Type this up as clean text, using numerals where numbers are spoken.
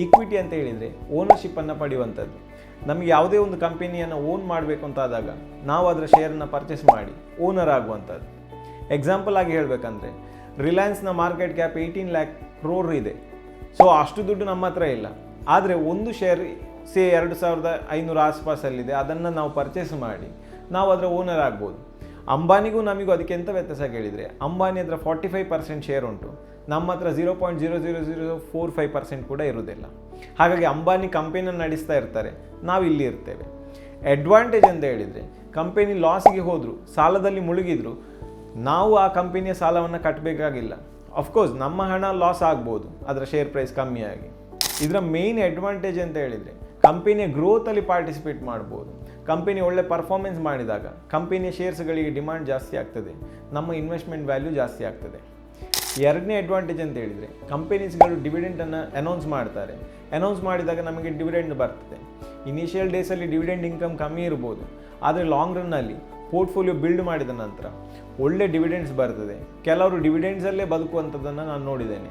Equity ಅಂತ ಹೇಳಿದರೆ ಓನರ್ಶಿಪ್ಪನ್ನು ಪಡೆಯುವಂಥದ್ದು. ನಮಗೆ ಯಾವುದೇ ಒಂದು ಕಂಪನಿಯನ್ನು ಓನ್ ಮಾಡಬೇಕು ಅಂತಾದಾಗ ನಾವು ಅದರ ಶೇರನ್ನು ಪರ್ಚೇಸ್ ಮಾಡಿ ಓನರ್ ಆಗುವಂಥದ್ದು. ಎಕ್ಸಾಂಪಲ್ ಆಗಿ ಹೇಳಬೇಕಂದ್ರೆ ರಿಲಯನ್ಸ್ನ ಮಾರ್ಕೆಟ್ ಕ್ಯಾಪ್ 18 lakh crore ಇದೆ. ಸೊ ಅಷ್ಟು ದುಡ್ಡು ನಮ್ಮ ಹತ್ರ ಇಲ್ಲ. ಆದರೆ ಒಂದು ಶೇರ್ 2500 ಆಸ್ಪಾಸಲ್ಲಿದೆ, ಅದನ್ನು ನಾವು ಪರ್ಚೇಸ್ ಮಾಡಿ ನಾವು ಅದರ ಓನರ್ ಆಗ್ಬೋದು. ಅಂಬಾನಿಗೂ ನಮಗೂ ಅದಕ್ಕೆ ಎಂಥ ವ್ಯತ್ಯಾಸ ಕೇಳಿದರೆ, ಅಂಬಾನಿ ಹತ್ರ 45% ಶೇರ್ ಉಂಟು, ನಮ್ಮ ಹತ್ರ 0.00045% ಕೂಡ ಇರುವುದಿಲ್ಲ. ಹಾಗಾಗಿ ಅಂಬಾನಿ ಕಂಪನಿಯನ್ನು ನಡೆಸ್ತಾ ಇರ್ತಾರೆ, ನಾವು ಇಲ್ಲಿ ಇರ್ತೇವೆ. ಅಡ್ವಾಂಟೇಜ್ ಅಂತ ಹೇಳಿದರೆ, ಕಂಪನಿ ಲಾಸಿಗೆ ಹೋದರೂ, ಸಾಲದಲ್ಲಿ ಮುಳುಗಿದ್ರು ನಾವು ಆ ಕಂಪನಿಯ ಸಾಲವನ್ನು ಕಟ್ಟಬೇಕಾಗಿಲ್ಲ. ಅಫ್ಕೋರ್ಸ್ ನಮ್ಮ ಹಣ ಲಾಸ್ ಆಗ್ಬೋದು ಅದರ ಶೇರ್ ಪ್ರೈಸ್ ಕಮ್ಮಿಯಾಗಿ. ಇದರ ಮೇಯ್ನ್ ಅಡ್ವಾಂಟೇಜ್ ಅಂತ ಹೇಳಿದರೆ ಕಂಪನಿಯ ಗ್ರೋತಲ್ಲಿ ಪಾರ್ಟಿಸಿಪೇಟ್ ಮಾಡ್ಬೋದು. ಕಂಪನಿ ಒಳ್ಳೆ ಪರ್ಫಾರ್ಮೆನ್ಸ್ ಮಾಡಿದಾಗ ಕಂಪನಿಯ ಶೇರ್ಸ್ಗಳಿಗೆ ಡಿಮಾಂಡ್ ಜಾಸ್ತಿ ಆಗ್ತದೆ, ನಮ್ಮ ಇನ್ವೆಸ್ಟ್ಮೆಂಟ್ ವ್ಯಾಲ್ಯೂ ಜಾಸ್ತಿ ಆಗ್ತದೆ. ಎರಡನೇ ಅಡ್ವಾಂಟೇಜ್ ಅಂತ ಹೇಳಿದರೆ ಕಂಪನೀಸ್ಗಳು ಡಿವಿಡೆಂಡನ್ನು ಅನೌನ್ಸ್ ಮಾಡ್ತಾರೆ. ಅನೌನ್ಸ್ ಮಾಡಿದಾಗ ನಮಗೆ ಡಿವಿಡೆಂಡ್ ಬರ್ತದೆ. ಇನಿಷಿಯಲ್ ಡೇಸಲ್ಲಿ ಡಿವಿಡೆಂಡ್ ಇನ್ಕಮ್ ಕಮ್ಮಿ ಇರ್ಬೋದು, ಆದರೆ ಲಾಂಗ್ ರನ್ನಲ್ಲಿ ಪೋರ್ಟ್ಫೋಲಿಯೋ ಬಿಲ್ಡ್ ಮಾಡಿದ ನಂತರ ಒಳ್ಳೆ ಡಿವಿಡೆಂಡ್ಸ್ ಬರ್ತದೆ. ಕೆಲವರು ಡಿವಿಡೆಂಡ್ಸಲ್ಲೇ ಬದುಕುವಂಥದ್ದನ್ನು ನಾನು ನೋಡಿದ್ದೇನೆ.